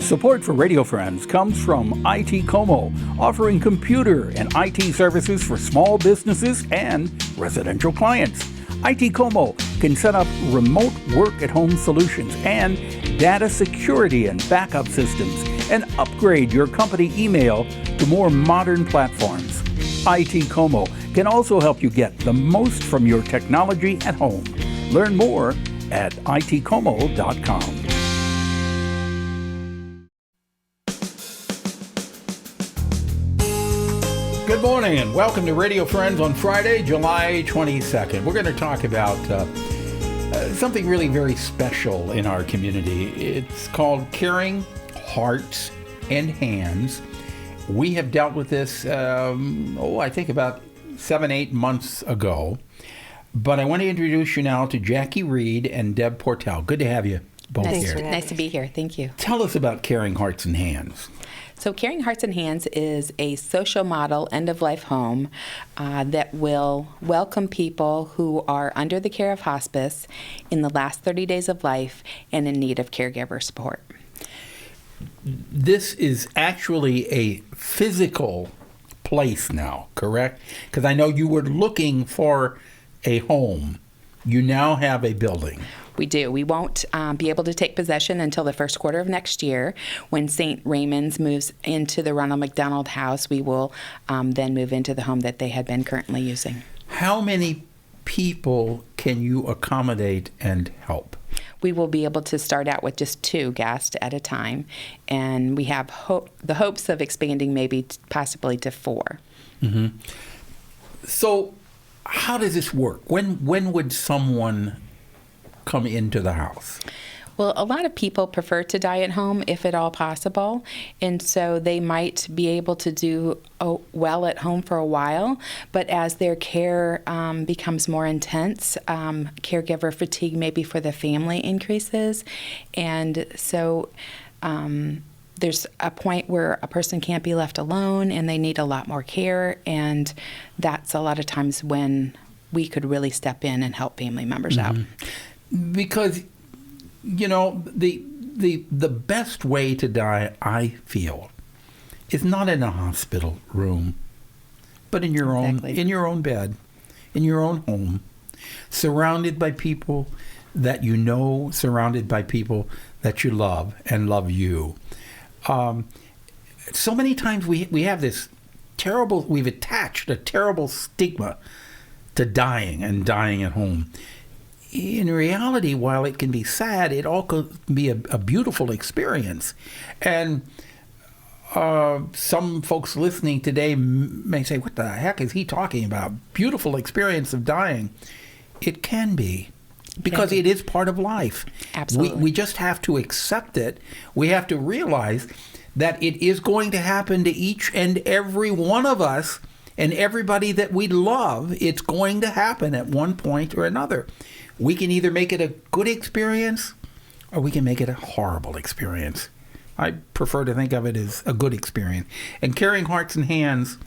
Support for Radio Friends comes from IT Como, offering computer and IT services for small businesses and residential clients. IT Como can set up remote work-at-home solutions and data security and backup systems and upgrade your company email to more modern platforms. IT Como can also help you get the most from your technology at home. Learn more at itcomo.com. Good morning and welcome to Radio Friends on Friday, July 22nd. We're going to talk about something really very special in our community. It's called Caring Hearts and Hands. We have dealt with this, I think about 7-8 months ago. But I want to introduce you now to Jackie Reed and Deb Portell. Good to have you both here. Nice to be here. Thank you. Tell us about Caring Hearts and Hands. So Caring Hearts and Hands is a social model end-of-life home that will welcome people who are under the care of hospice in the last 30 days of life and in need of caregiver support. This is actually a physical place now, correct? Because I know you were looking for a home. You now have a building. We do. We won't be able to take possession until the first quarter of next year. When St. Raymond's moves into the Ronald McDonald House, we will then move into the home that they had been currently using. How many people can you accommodate and help? We will be able to start out with just 2 guests at a time, and we have the hopes of expanding maybe possibly to 4. Mm-hmm. So how does this work? When would someone come into the house? Well, a lot of people prefer to die at home if at all possible, and so they might be able to do well at home for a while, but as their care becomes more intense, caregiver fatigue maybe for the family increases, and so there's a point where a person can't be left alone and they need a lot more care, and that's a lot of times when we could really step in and help family members out. Because, you know, the best way to die, I feel, is not in a hospital room, but in your own bed, in your own home, surrounded by people that you know, surrounded by people that you love and love you. So many times we have this we've attached a terrible stigma to dying and dying at home. In reality, while it can be sad, it all could be a beautiful experience. And some folks listening today may say, what the heck is he talking about? Beautiful experience of dying. It can be, because it is part of life. Absolutely. We just have to accept it. We have to realize that it is going to happen to each and every one of us, and everybody that we love. It's going to happen at one point or another. We can either make it a good experience or we can make it a horrible experience. I prefer to think of it as a good experience. And Caring Hearts and Hands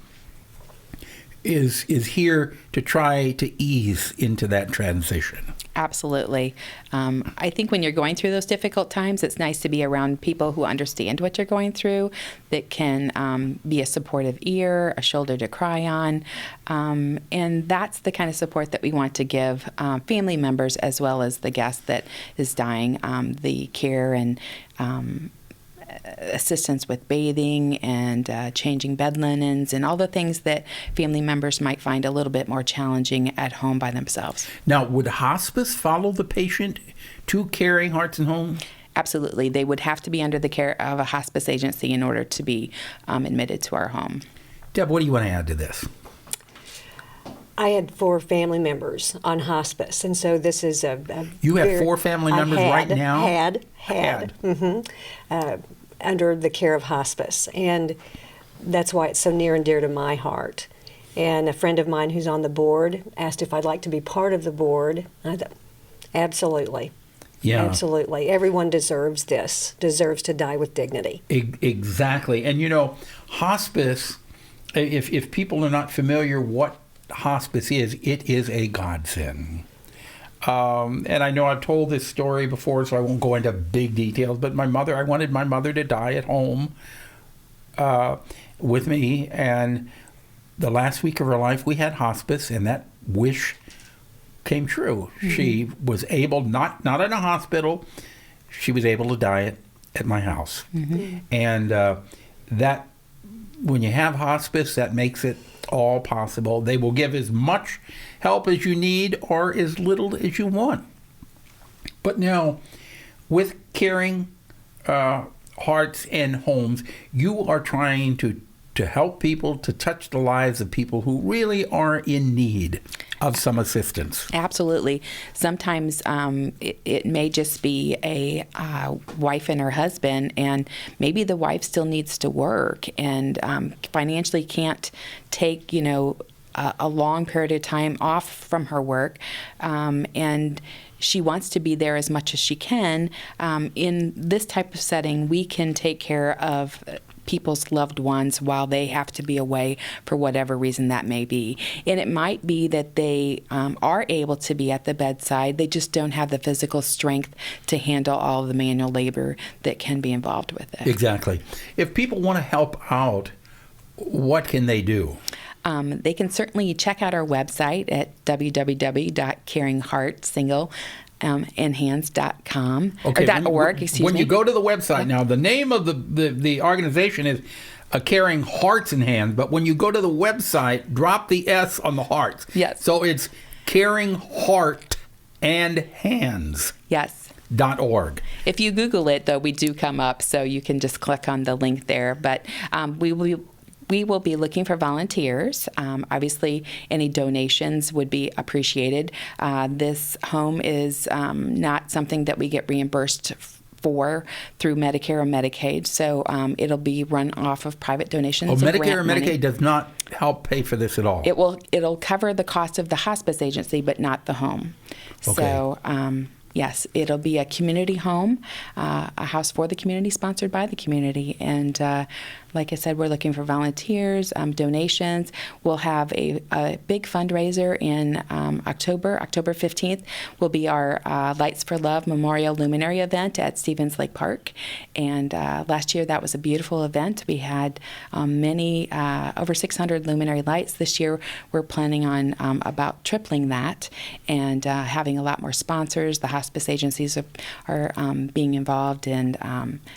is here to try to ease into that transition. Absolutely. I think when you're going through those difficult times, it's nice to be around people who understand what you're going through, that can be a supportive ear, a shoulder to cry on. And that's the kind of support that we want to give family members as well as the guest that is dying, the care and assistance with bathing and changing bed linens and all the things that family members might find a little bit more challenging at home by themselves. Now, would hospice follow the patient to Caring Hearts and Homes? Absolutely. They would have to be under the care of a hospice agency in order to be admitted to our home. Deb, what do you want to add to this? I had 4 family members on hospice, and so this is You have 4 family members right now? Had. Mm-hmm. Under the care of hospice, and that's why it's so near and dear to my heart. And a friend of mine who's on the board asked if I'd like to be part of the board. I thought, absolutely. Yeah. Absolutely. Everyone deserves to die with dignity. Exactly. And you know, hospice, if people are not familiar what hospice is, it is a godsend. And I know I've told this story before, so I won't go into big details, but I wanted my mother to die at home with me, and the last week of her life we had hospice, and that wish came true. Mm-hmm. She was able, not in a hospital, she was able to die at my house. Mm-hmm. And that, when you have hospice, that makes it all possible. They will give as much help as you need or as little as you want. But now, with Caring Hearts and Homes, you are trying to help people, to touch the lives of people who really are in need of some assistance. Absolutely. Sometimes it may just be a wife and her husband, and maybe the wife still needs to work and financially can't take, a long period of time off from her work, and she wants to be there as much as she can. In this type of setting, we can take care of people's loved ones while they have to be away for whatever reason that may be. And it might be that they are able to be at the bedside, they just don't have the physical strength to handle all of the manual labor that can be involved with it. Exactly. If people want to help out, what can they do? They can certainly check out our website at www.caringheartsingle.com .org. When you go to the website now, the name of the organization is Caring Hearts and Hands, but when you go to the website, drop the S on the hearts. Yes. So it's Caring Heart and Hands. Yes. .org. If you Google it, though, we do come up, so you can just click on the link there. But we will be looking for volunteers. Obviously, any donations would be appreciated. This home is not something that we get reimbursed for through Medicare or Medicaid, so it'll be run off of private donations. Medicare or Medicaid does not help pay for this at all. It'll cover the cost of the hospice agency, but not the home. Okay. So. Yes, it'll be a community home, a house for the community, sponsored by the community. And like I said, we're looking for volunteers, donations. We'll have a big fundraiser in October 15th will be our Lights for Love Memorial Luminary event at Stevens Lake Park. And last year, that was a beautiful event. We had many, over 600 luminary lights. This year, we're planning on about tripling that and having a lot more sponsors. The hospice agencies are being involved, and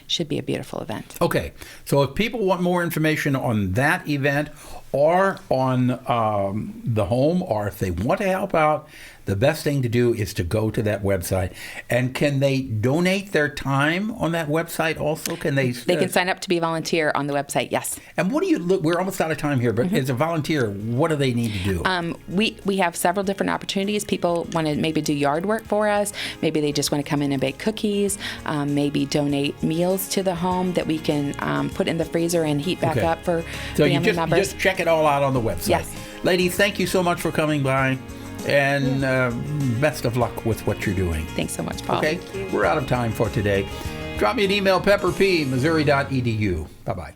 should be a beautiful event. Okay, so if people want more information on that event or on the home, or if they want to help out, the best thing to do is to go to that website. And can they donate their time on that website also? Can they? They can sign up to be a volunteer on the website, yes. And what do you look? We're almost out of time here, but as a volunteer, what do they need to do? We have several different opportunities. People want to maybe do yard work for us. Maybe they just want to come in and bake cookies. Maybe donate meals to the home that we can put in the freezer and heat back up for family members. Just check it all out on the website. Yes. Ladies, thank you so much for coming by. And best of luck with what you're doing. Thanks so much, Paul. Okay, we're out of time for today. Drop me an email, pepperp@missouri.edu. Bye-bye.